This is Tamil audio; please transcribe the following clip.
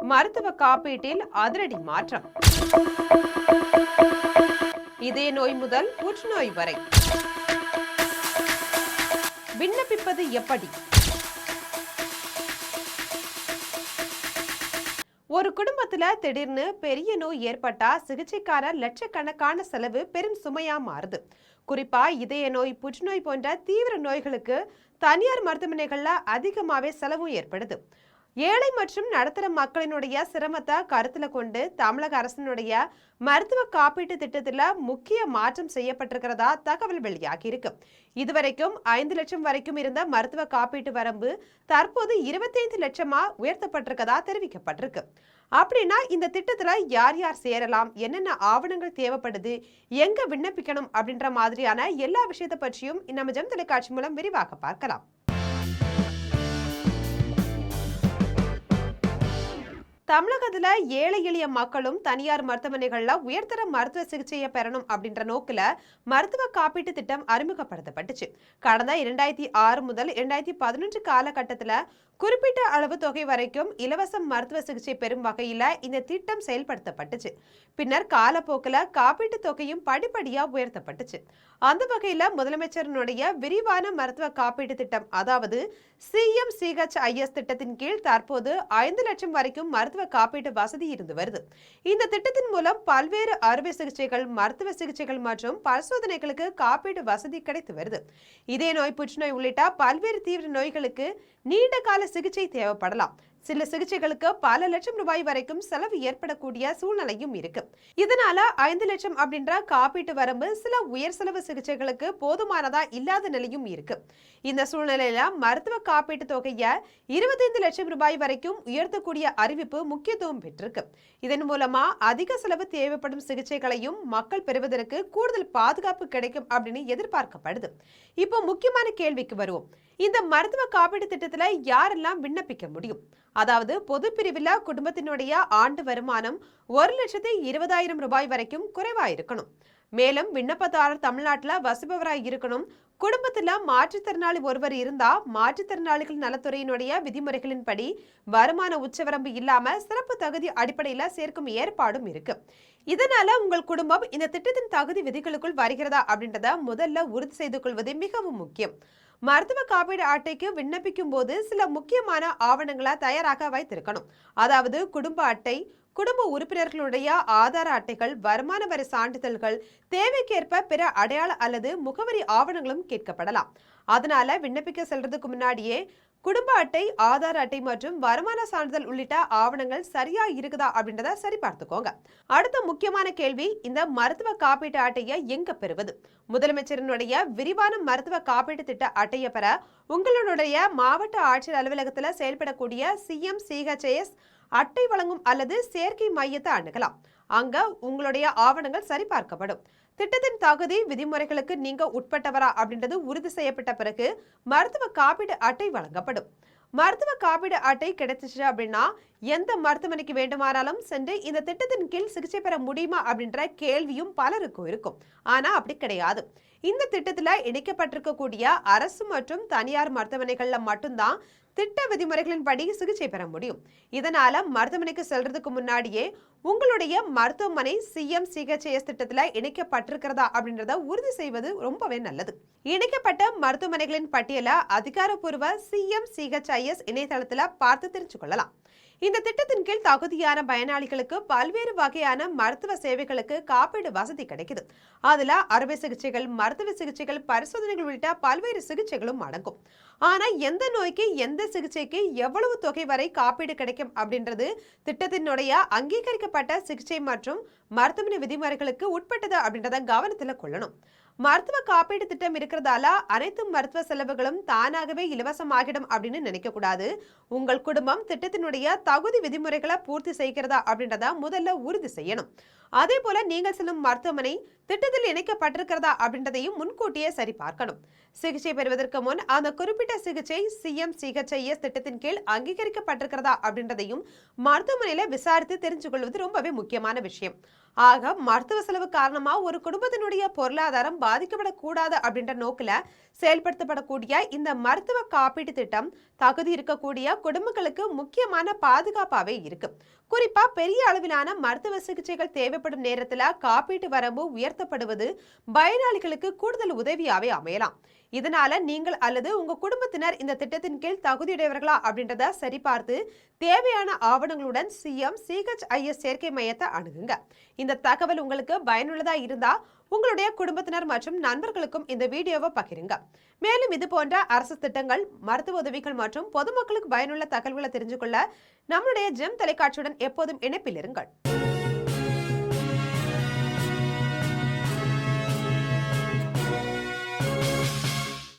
மருத்துவ காப்பீட்டில் அதிரடி மாற்றம். இதய நோய் முதல் புற்றுநோய் வரை விண்ணப்பிப்பது எப்படி? ஒரு குடும்பத்துல திடீர்னு பெரிய நோய் ஏற்பட்டா சிகிச்சைக்கான லட்சக்கணக்கான செலவு பெரும் சுமையா மாறுது. குறிப்பா இதய நோய், புற்றுநோய் போன்ற தீவிர நோய்களுக்கு தனியார் மருத்துவமனைகள்ல அதிகமாவே செலவும் ஏற்படுது. ஏழை மற்றும் நடுத்தர மக்களினுடைய சிரமத்தை கருத்துல கொண்டு தமிழக அரசினுடைய மருத்துவ காப்பீட்டு திட்டத்துல முக்கிய மாற்றம் செய்யப்பட்டிருக்கிறதா தகவல் வெளியாகி இருக்கு. இதுவரைக்கும் 5 லட்சம் வரைக்கும் இருந்த மருத்துவ காப்பீட்டு வரம்பு தற்போது 25 லட்சமா உயர்த்தப்பட்டிருக்கதா தெரிவிக்கப்பட்டிருக்கு. அப்படின்னா இந்த திட்டத்துல யார் யார் சேரலாம், என்னென்ன ஆவணங்கள் தேவைப்படுது, எங்க விண்ணப்பிக்கணும் அப்படின்ற மாதிரியான எல்லா விஷயத்தை பற்றியும் நம்ம ஜெம் தொலைக்காட்சி மூலம் விரிவாக பார்க்கலாம். தமிழகத்துல ஏழை எளிய மக்களும் தனியார் மருத்துவமனைகள்ல உயர்தர மருத்துவ சிகிச்சையை பெறணும் அப்படின்ற நோக்கில மருத்துவ காப்பீட்டு திட்டம் அறிமுகப்படுத்தப்பட்டுச்சு. கடந்த 2006 முதல் 2011 காலகட்டத்துல குறிப்பிட்ட அளவு தொகை வரைக்கும் இலவச மருத்துவ சிகிச்சை பெறும் வகையில இந்த திட்டம் செயல்படுத்தப்பட்டுச்சு. பின்னர் காலப்போக்கில் காப்பீட்டு தொகையும் படிப்படியா உயர்த்தப்பட்டுச்சு. அந்த வகையில முதலமைச்சரினுடைய விரிவான மருத்துவ காப்பீட்டு திட்டம், அதாவது CMCHIS திட்டத்தின் கீழ் தற்போது 5 லட்சம் வரைக்கும் மருத்துவ காப்பீட்டு வசதி இருந்து வருது. இந்த திட்டத்தின் மூலம் பல்வேறு அறுவை சிகிச்சைகள், மருத்துவ சிகிச்சைகள் மற்றும் பரிசோதனைகளுக்கு காப்பீடு வசதி கிடைத்து வருது. இதய நோய், புற்றுநோய் உள்ளிட்ட பல்வேறு தீவிர நோய்களுக்கு நீண்ட கால சிகிச்சை தேவைப்படலாம். சில சிகிச்சைகளுக்கு பல லட்சம் ரூபாய் வரைக்கும் செலவு ஏற்படக்கூடிய சூழ்நிலையும் இருக்கு. இதனால 5 லட்சம் அப்படின்ற காப்பீட்டு வரம்பு சில உயர் செலவு சிகிச்சைகளுக்கு போதுமானதா இல்லாத நிலையும் இருக்கு. இந்த சூழ்நிலையில மருத்துவ காப்பீட்டு தொகையை 25 லட்சம் ரூபாய் வரைக்கும் உயர்த்தக்கூடிய அறிவிப்பு முக்கியத்துவம் பெற்றிருக்கு. இதன் மூலமா அதிக செலவு தேவைப்படும் சிகிச்சைகளையும் மக்கள் பெறுவதற்கு கூடுதல் பாதுகாப்பு கிடைக்கும் அப்படின்னு எதிர்பார்க்கப்படுது. இப்போ முக்கியமான கேள்விக்கு வருவோம். இந்த மருத்துவ காப்பீட்டு திட்டத்துல யாரெல்லாம் விண்ணப்பிக்க முடியும்? அதாவது பொது பிரிவில் குடும்பத்தினுடைய ஆண்டு வருமானம் 1,20,000 ரூபாய் வரைக்கும் குறைவா இருக்கணும். மேலும் விண்ணப்பதாரர் தமிழ்நாட்டில் வசிப்பவராய் இருக்கணும். குடும்பத்துல மாற்றுத்திறனாளி ஒருவர் இருந்தா மாற்றுத்திறனாளிகள் நலத்துறையினுடைய விதிமுறைகளின்படி வருமான உச்சவரம்பு இல்லாம சிறப்பு தகுதி அடிப்படையில சேர்க்கும் ஏற்பாடும் இருக்கு. இதனால உங்கள் குடும்பம் இந்த திட்டத்தின் தகுதி விதிகளுக்குள் வருகிறதா அப்படின்றத முதல்ல உறுதி செய்து கொள்வது மிகவும் முக்கியம். மருத்துவ காப்பீடு அட்டைக்கு விண்ணப்பிக்கும் போது சில முக்கியமான ஆவணங்களை தயாராக வைத்திருக்கணும். அதாவது குடும்ப அட்டை, குடும்ப உறுப்பினர்களுடைய ஆதார அட்டைகள், வருமான வரி சான்றிதழ்கள், தேவைக்கேற்ப பிற அடையாள அல்லது முகவரி ஆவணங்களும் கேட்கப்படலாம். அதனால விண்ணப்பிக்க செல்றதுக்கு முன்னாடியே குடும்ப அட்டை, ஆதார் அட்டை மற்றும் வருமான சான்றிதழ் உள்ளிட்ட ஆவணங்கள் சரியா இருக்குதா அப்படின்றத சரி பார்த்துக்கோங்க. அடுத்த முக்கியமான கேள்வி, இந்த மருத்துவ காப்பீட்டு அட்டையை எங்க பெறுவது? முதலமைச்சரினுடைய விரிவான மருத்துவ காப்பீட்டு திட்ட அட்டையை பெற உங்களுடைய மாவட்ட ஆட்சியர் அலுவலகத்துல செயல்படக்கூடிய CMCHIS அட்டை வழங்கும் அல்லது சேர்க்கை மையத்தை அணுகலாம். அங்க உங்களுடைய ஆவணங்கள் சரிபார்க்கப்படும். திட்டத்தின் தகுதி விதிமுறைகளுக்கு நீங்க உட்பட்டவரா அப்படின்றது உறுதி செய்யப்பட்ட பிறகு மருத்துவ காப்பீடு அட்டை வழங்கப்படும். மருத்துவ காப்பீடு அட்டை கிடைச்சிச்சு அப்படின்னா எந்த மருத்துவமனைக்கு வேண்டுமானாலும் சென்று இந்த திட்டத்தின் கீழ் சிகிச்சை பெற முடியுமா அப்படின்ற கேள்வியும் பலருக்கும் இருக்கும். ஆனா அப்படி கிடையாது. இந்த திட்டத்துல இணைக்கப்பட்டிருக்கக்கூடிய அரசு மற்றும் தனியார் மருத்துவமனைகள்ல மட்டும்தான் திட்ட விதிமுறைகளின் படி சிகிச்சை பெற முடியும். இதனால மருத்துவமனைக்கு செல்றதுக்கு முன்னாடியே உங்களுடைய மருத்துவமனை CMCHIS திட்டத்துல இணைக்கப்பட்டிருக்கிறதா அப்படின்றத உறுதி செய்வது ரொம்பவே நல்லது. இணைக்கப்பட்ட மருத்துவமனைகளின் பட்டியலை அதிகாரப்பூர்வ CMCHIS இணையதளத்துல பார்த்து தெரிஞ்சு கொள்ளலாம். இந்த திட்டத்தின் கீழ் தகுதியான பயனாளிகளுக்கு பல்வேறு வகையான மருத்துவ சேவைகளுக்கு காப்பீடு வசதி கிடைக்குது. அதுல அறுவை சிகிச்சைகள், மருத்துவ சிகிச்சைகள், பரிசோதனைகள் உள்ளிட்ட பல்வேறு சிகிச்சைகளும் அடங்கும். ஆனா எந்த நோய்க்கு எந்த சிகிச்சைக்கு எவ்வளவு தொகை வரை காப்பீடு கிடைக்கும் அப்படின்றது திட்டத்தினுடைய அங்கீகரிக்கப்பட்ட சிகிச்சை மற்றும் மருத்துவமனை விதிமுறைகளுக்கு உட்பட்டது அப்படின்றத கவனத்துல கொள்ளணும். மருத்துவ காப்பீடு திட்டம் இருக்கிறதால அனைத்து மருத்துவ செலவுகளும் தானாகவே இலவசமாகிடும் அப்படின்னு நினைக்க கூடாது. உங்கள் குடும்பம் திட்டத்தினுடைய தகுதி விதிமுறைகளை பூர்த்தி செய்கிறதா அப்படின்றத முதல்ல உறுதி செய்யணும். அதே போல நீங்கள் செல்லும் மருத்துவமனை திட்டத்தில் இணைக்கப்பட்டிருக்கிறதா அப்படின்றதையும் முன்கூட்டியே சரி பார்க்கணும். சிகிச்சை பெறுவதற்கு முன் அந்த குறிப்பிட்ட சிகிச்சை CMCHIS திட்டத்தின் கீழ் அங்கீகரிக்கப்பட்டிருக்கிறதா அப்படின்றதையும் மருத்துவமனையில விசாரித்து தெரிஞ்சு கொள்வது ரொம்பவே முக்கியமான விஷயம். ஆக மருத்துவ செலவு காரணமா ஒரு குடும்பத்தினுடைய பொருளாதாரம் பாதிக்கப்படக்கூடாது அப்படின்ற நோக்கில செயல்படுத்தப்படக்கூடிய இந்த மருத்துவ காப்பீட்டு திட்டம் தகுதி இருக்கக்கூடிய குடும்பங்களுக்கு முக்கியமான பாதுகாப்பாவே இருக்கு. குறிப்பா பெரிய அளவிலான மருத்துவ சிகிச்சைகள் தேவைப்படும் நேரத்துல காப்பீட்டு வரம்பு உயர்த்தப்படுவது பயனாளிகளுக்கு கூடுதல் உதவியாவே அமையலாம். இதனால நீங்கள் அல்லது உங்க குடும்பத்தினர் இந்த திட்டத்தின் கீழ் தகுதியுடையவர்களா அப்படின்றத சரிபார்த்து தேவையான ஆவணங்களுடன் CMCHIS சேர்க்கை மையத்தை அணுகுங்க. இந்த தகவல் உங்களுக்கு பயனுள்ளதா இருந்தா உங்களுடைய குடும்பத்தினர் மற்றும் நண்பர்களுக்கும் இந்த வீடியோவை பகிருங்க. மேலும் இது போன்ற அரசு திட்டங்கள், மருத்துவ உதவிகள் மற்றும் பொதுமக்களுக்கு பயனுள்ள தகவல்களை தெரிஞ்சு கொள்ள நம்முடைய ஜெம் தொலைக்காட்சியுடன் எப்போதும் இணைப்பில் இருங்கள்.